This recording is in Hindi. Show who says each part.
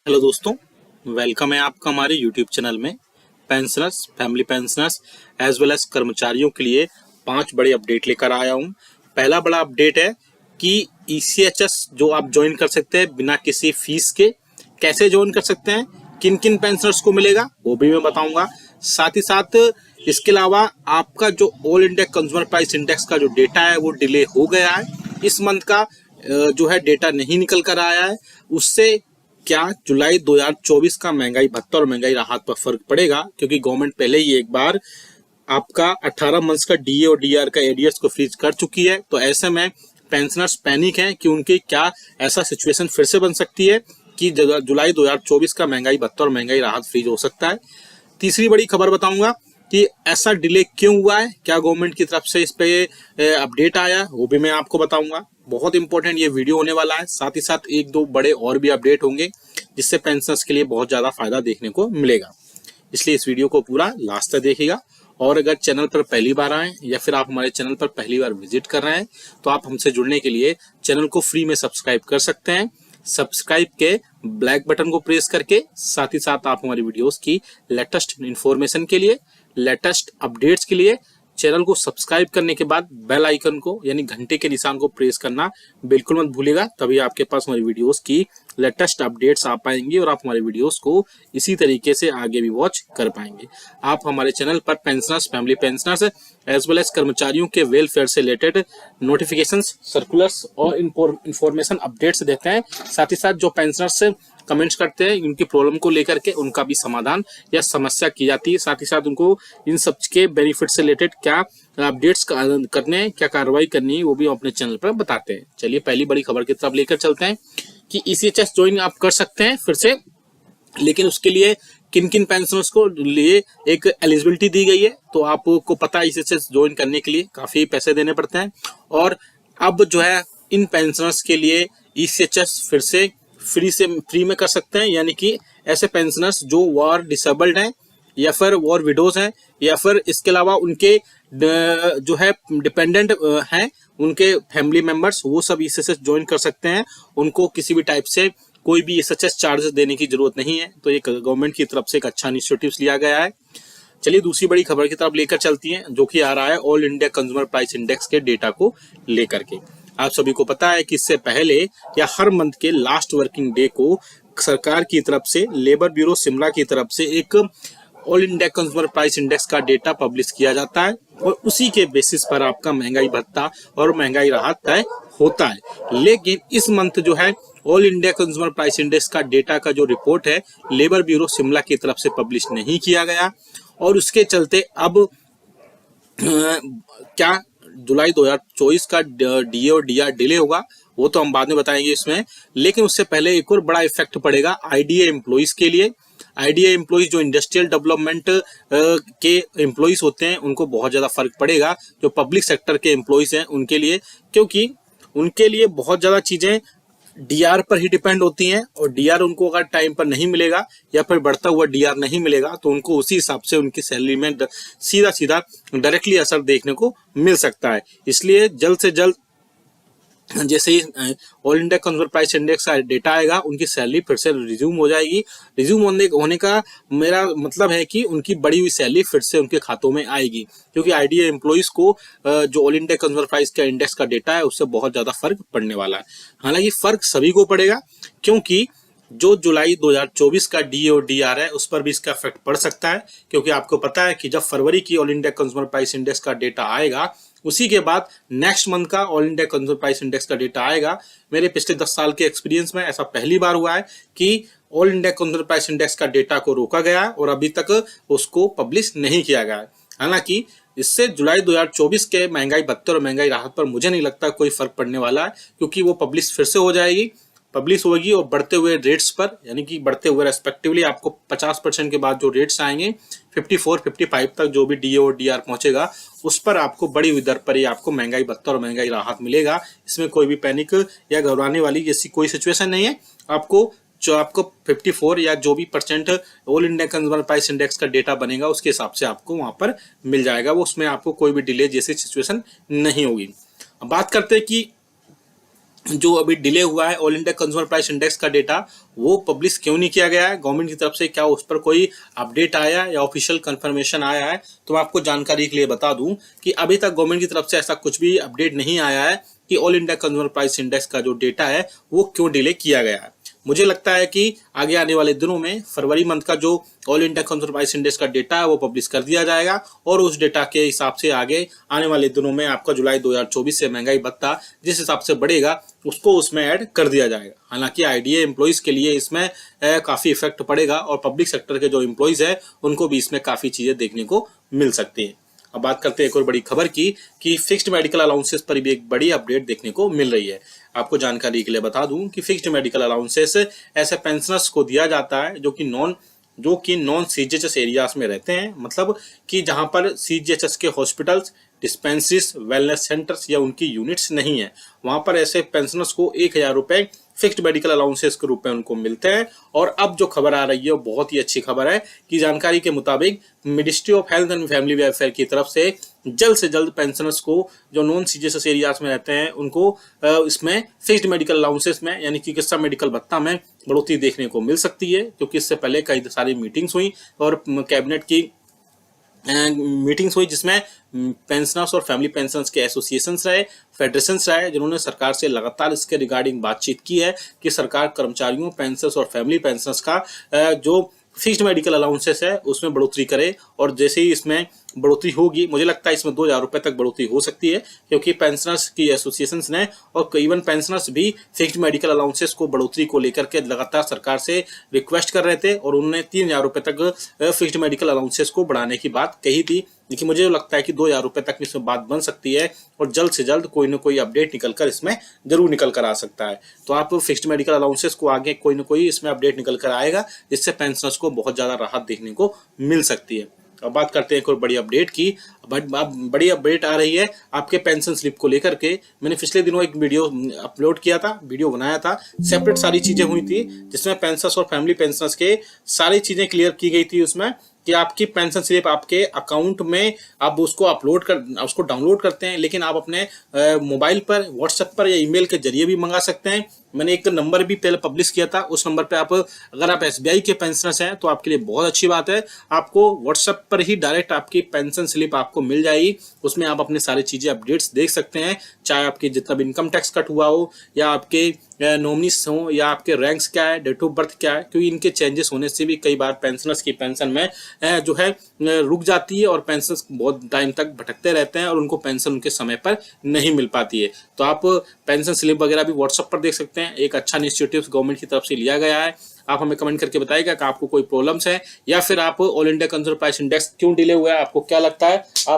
Speaker 1: हेलो दोस्तों, वेलकम है आपका हमारे यूट्यूब चैनल में। Pensioners, family pensioners as well as कर्मचारियों के लिए 5 बड़े अपडेट लेकर आया हूं। पहला बड़ा अपडेट है कि ईसीएचएस जो आप ज्वाइन कर सकते हैं बिना किसी फीस के। कैसे ज्वाइन कर सकते हैं, किन किन पेंशनर्स को मिलेगा वो भी मैं बताऊंगा। साथ ही साथ इसके अलावा आपका जो all India consumer price index का जो डेटा है वो डिले हो गया है। इस मंथ का जो है डेटा नहीं निकल कर आया है। उससे क्या जुलाई 2024 का महंगाई भत्ता और महंगाई राहत पर फर्क पड़ेगा, क्योंकि गवर्नमेंट पहले ही एक बार आपका 18 मंथ्स का डीए और डीआर का एडीएस को फ्रीज कर चुकी है। तो ऐसे में पेंशनर्स पैनिक हैं कि उनकी क्या ऐसा सिचुएशन फिर से बन सकती है कि जुलाई 2024 का महंगाई भत्ता और महंगाई राहत फ्रीज हो सकता है। तीसरी बड़ी खबर बताऊंगा कि ऐसा डिले क्यों हुआ है, क्या गवर्नमेंट की तरफ से इस पे अपडेट आया, वो भी मैं आपको बताऊंगा। बहुत इंपॉर्टेंट ये वीडियो होने वाला है। साथ ही साथ एक दो बड़े और भी अपडेट होंगे जिससे पेंशनर्स के लिए बहुत ज्यादा फायदा देखने को मिलेगा। इसलिए इस वीडियो को पूरा लास्ट तक देखिएगा। और अगर चैनल पर पहली बार आए या फिर आप हमारे चैनल पर पहली बार विजिट कर रहे हैं तो आप हमसे जुड़ने के लिए चैनल को फ्री में सब्सक्राइब कर सकते हैं। सब्सक्राइब के ब्लैक बटन को प्रेस करके साथ ही साथ आप हमारी वीडियोस की लेटेस्ट इंफॉर्मेशन के लिए, लेटेस्ट अपडेट्स के लिए चैनल को सब्सक्राइब करने के बाद बेल आइकन को यानी घंटे के निशान को प्रेस करना बिल्कुल मत भूलिएगा। तभी आपके पास हमारी वीडियोस की लेटेस्ट अपडेट्स आ पाएंगी और आप हमारे वीडियोस को इसी तरीके से आगे भी वॉच कर पाएंगे। आप हमारे चैनल पर pensioners, family pensioners as well as कर्मचारियों के वेलफेयर से रिलेटेड नोटिफिकेशंस, सर्कुलर्स और इंफॉर्मेशन अपडेट्स देते हैं। साथ ही साथ जो पेंशनर्स कमेंट्स करते हैं उनकी प्रॉब्लम को लेकर के उनका भी समाधान या समस्या की जाती है। साथ ही साथ उनको इन सब के बेनिफिट से रिलेटेड क्या अपडेट्स करने हैं, क्या कार्रवाई करनी है, वो भी अपने चैनल पर बताते हैं। चलिए पहली बड़ी खबर की तरफ लेकर चलते हैं कि ईसीएचएस ज्वाइन आप कर सकते हैं फिर से, लेकिन उसके लिए किन किन पेंशनर्स को लिए एक एलिजिबिलिटी दी गई है। तो आपको पता है ईसीएचएस ज्वाइन करने के लिए काफी पैसे देने पड़ते हैं और अब जो है इन पेंशनर्स के लिए ईसीएचएस फिर से फ्री में कर सकते हैं। यानी कि ऐसे पेंशनर्स जो वॉर डिसेबल्ड हैं या फिर वॉर विडोज हैं या फिर इसके अलावा उनके जो है डिपेंडेंट हैं, उनके फैमिली मेंबर्स, वो सब ईसीएचएस ज्वाइन कर सकते हैं। उनको किसी भी टाइप से कोई भी ईसीएचएस चार्जेस देने की जरूरत नहीं है। तो एक गवर्नमेंट की तरफ से एक अच्छा इनिशिएटिव लिया गया है। चलिए दूसरी बड़ी खबर की तरफ लेकर चलती हैं जो कि आ रहा है all India consumer price index के डेटा को लेकर के। आप सभी को पता है कि इससे पहले या हर मंथ के लास्ट वर्किंग डे को सरकार की तरफ से, लेबर ब्यूरो शिमला की तरफ से एक all India consumer price index का डेटा पब्लिश किया जाता है और उसी के बेसिस पर आपका महंगाई भत्ता और महंगाई राहत तय होता है। लेकिन इस मंथ जो है all India consumer price index का डेटा का जो रिपोर्ट है लेबर ब्यूरो शिमला की तरफ से पब्लिश नहीं किया गया और उसके चलते अब क्या जुलाई 2024 का डीए और डीआर डिले होगा वो तो हम बाद में बताएंगे इसमें। लेकिन उससे पहले एक और बड़ा इफेक्ट पड़ेगा आईडीए एम्प्लॉइज के लिए। आईडीए एम्प्लॉइज जो इंडस्ट्रियल डेवलपमेंट के एम्प्लॉइज होते हैं उनको बहुत ज्यादा फर्क पड़ेगा। जो पब्लिक सेक्टर के एम्प्लॉइज हैं उनके लिए, क्योंकि उनके लिए बहुत ज्यादा चीजें डीआर पर ही डिपेंड होती हैं और डीआर उनको अगर टाइम पर नहीं मिलेगा या फिर बढ़ता हुआ डीआर नहीं मिलेगा तो उनको उसी हिसाब से उनकी सैलरी में सीधा सीधा डायरेक्टली असर देखने को मिल सकता है। इसलिए जल्द से जल्द जैसे ही all India consumer price index का डेटा आएगा उनकी सैलरी फिर से रिज्यूम हो जाएगी। रिज्यूम होने का मेरा मतलब है कि उनकी बढ़ी हुई सैलरी फिर से उनके खातों में आएगी, क्योंकि आईडीए एम्प्लॉइज को जो ऑल इंडिया कंज्यूमर प्राइस का इंडेक्स का डेटा है उससे बहुत ज्यादा फर्क पड़ने वाला है। हालांकि फर्क सभी को पड़ेगा, क्योंकि जो जुलाई 2024 का डीए और डीआर है उस पर भी इसका इफेक्ट पड़ सकता है। क्योंकि आपको पता है कि जब फरवरी की all India consumer price index का डेटा आएगा उसी के बाद नेक्स्ट मंथ का all India consumer price index का डेटा आएगा। मेरे पिछले 10 साल के एक्सपीरियंस में ऐसा पहली बार हुआ है कि all India consumer price index का डेटा को रोका गया और अभी तक उसको पब्लिश नहीं किया गया है। हालांकि इससे जुलाई 2024 के महंगाई भत्ते और महंगाई राहत पर मुझे नहीं लगता कोई फर्क पड़ने वाला है, क्योंकि वो पब्लिश फिर से हो जाएगी, पब्लिश होगी और बढ़ते हुए रेट्स पर, यानी कि बढ़ते हुए रेस्पेक्टिवली आपको 50% के बाद जो रेट्स आएंगे 54, 55 तक जो भी डीए और डीआर पहुंचेगा उस पर आपको बड़ी हुई दर पर ही आपको महंगाई भत्ता और महंगाई राहत मिलेगा। इसमें कोई भी पैनिक या घबराने वाली जैसी कोई सिचुएशन नहीं है। आपको 54 या जो भी percent all India consumer price index का डेटा बनेगा उसके हिसाब से आपको वहां पर मिल जाएगा। वो उसमें आपको कोई भी डिले जैसी सिचुएशन नहीं होगी। अब बात करते हैं कि जो अभी डिले हुआ है all India consumer price index का डेटा, वो पब्लिश क्यों नहीं किया गया है गवर्नमेंट की तरफ से? क्या उस पर कोई अपडेट आया या ऑफिशियल कंफर्मेशन आया है? तो मैं आपको जानकारी के लिए बता दूं कि अभी तक गवर्नमेंट की तरफ से ऐसा कुछ भी अपडेट नहीं आया है कि all India consumer price index का जो डेटा है वो क्यों डिले किया गया है। मुझे लगता है कि आगे आने वाले दिनों में फरवरी मंथ का जो all India consumer price index का डेटा है वो पब्लिश कर दिया जाएगा और उस डेटा के हिसाब से आगे आने वाले दिनों में आपका जुलाई 2024 से महंगाई भत्ता जिस हिसाब से बढ़ेगा उसको उसमें ऐड कर दिया जाएगा। हालांकि आईडीए एम्प्लॉइज के लिए इसमें काफी इफेक्ट पड़ेगा और पब्लिक सेक्टर के जो एम्प्लॉइज है उनको भी इसमें काफी चीजें देखने को मिल सकती है। अब बात करते हैं एक और बड़ी खबर की कि फिक्स्ड मेडिकल अलाउंसेस पर भी एक बड़ी अपडेट देखने को मिल रही है। आपको जानकारी के लिए बता दूं कि फिक्स्ड मेडिकल अलाउंसेस ऐसे पेंशनर्स को दिया जाता है जो कि नॉन सीजीएचएस एरियाज में रहते हैं, मतलब कि जहां पर सीजीएचएस के हॉस्पिटल्स, डिस्पेंसरीज, वेलनेस सेंटर्स या उनकी यूनिट्स नहीं है, वहां पर ऐसे पेंशनर्स को 1000 रुपए फिक्स्ड मेडिकल अलाउंसेस के रूप में उनको मिलते हैं। और अब जो खबर आ रही है वो बहुत ही अच्छी खबर है कि जानकारी के मुताबिक ministry of health and family welfare की तरफ से जल्द पेंशनर्स को जो नॉन सीजीएचएस एरियाज में रहते हैं उनको इसमें फिक्स्ड मेडिकल अलाउंसेस में यानी चिकित्सा मेडिकल भत्ता में बढ़ोतरी देखने को मिल सकती है, क्योंकि इससे पहले कई सारी मीटिंग्स हुई और कैबिनेट की मीटिंग्स हुई जिसमें पेंशनर्स और फैमिली पेंशनर्स के एसोसिएशंस रहे, फेडरेशंस रहे, जिन्होंने सरकार से लगातार इसके रिगार्डिंग बातचीत की है कि सरकार कर्मचारियों, पेंशनर्स और फैमिली पेंशनर्स का जो फिक्स्ड मेडिकल अलाउंसेस है उसमें बढ़ोतरी करे। और जैसे ही इसमें बढ़ोतरी होगी, मुझे लगता है इसमें 2000 रुपए तक बढ़ोतरी हो सकती है, क्योंकि पेंशनर्स की एसोसिएशंस ने और इवन पेंशनर्स भी फिक्स्ड मेडिकल अलाउंसेस को बढ़ोतरी को लेकर के लगातार सरकार से रिक्वेस्ट कर रहे थे और उन्होंने 3000 रुपए तक फिक्स्ड मेडिकल अलाउंसेस को बढ़ाने की बात कही थी। लेकिन मुझे लगता है कि 2000 रुपए तक इसमें बात बन सकती है और जल्द से जल्द कोई ना कोई अपडेट निकल कर इसमें जरूर निकल कर आ सकता है। तो आप फिक्स्ड मेडिकल अलाउंसेस को आगे कोई ना कोई इसमें अपडेट निकल कर आएगा जिससे पेंशनर्स को बहुत ज्यादा राहत देखने को मिल सकती है। अब बात करते हैं एक और बड़ी अपडेट की। बड़ी अपडेट आ रही है आपके पेंशन स्लिप को लेकर के। मैंने पिछले दिनों एक वीडियो अपलोड किया था, वीडियो बनाया था, सेपरेट सारी चीजें हुई थी जिसमें पेंशनर्स और फैमिली पेंशनर्स के सारी चीजें क्लियर की गई थी उसमें कि आपकी पेंशन स्लिप आपके अकाउंट में आप उसको उसको डाउनलोड करते हैं, लेकिन आप अपने मोबाइल पर, व्हाट्सएप पर या ईमेल के जरिए भी मंगा सकते हैं। मैंने एक नंबर भी पहले पब्लिश किया था, उस नंबर पे आप अगर आप एसबीआई के पेंशनर्स हैं तो आपके लिए बहुत अच्छी बात है, आपको व्हाट्सएप पर ही डायरेक्ट आपकी पेंशन स्लिप आपको मिल जाएगी। उसमें आप अपने सारी चीजें अपडेट्स देख सकते हैं, चाहे आपकी जितना भी इनकम टैक्स कट हुआ हो या आपके नॉमिनीज हो या आपके रैंक्स क्या है, डेट ऑफ बर्थ क्या है, क्योंकि इनके चेंजेस होने से भी कई बार पेंशनर्स की पेंशन में जो है रुक जाती है और पेंशनर्स बहुत टाइम तक भटकते रहते हैं और उनको पेंशन उनके समय पर नहीं मिल पाती है। तो आप पेंशन स्लिप वगैरह भी व्हाट्सएप पर देख सकते हैं। एक अच्छा इनिशिएटिव गवर्नमेंट की तरफ से लिया गया है। आप हमें कमेंट करके बताइएगा कि आपको कोई प्रॉब्लम्स है या फिर आप all India consumer price index क्यों डिले हुआ है, आपको क्या लगता है। आप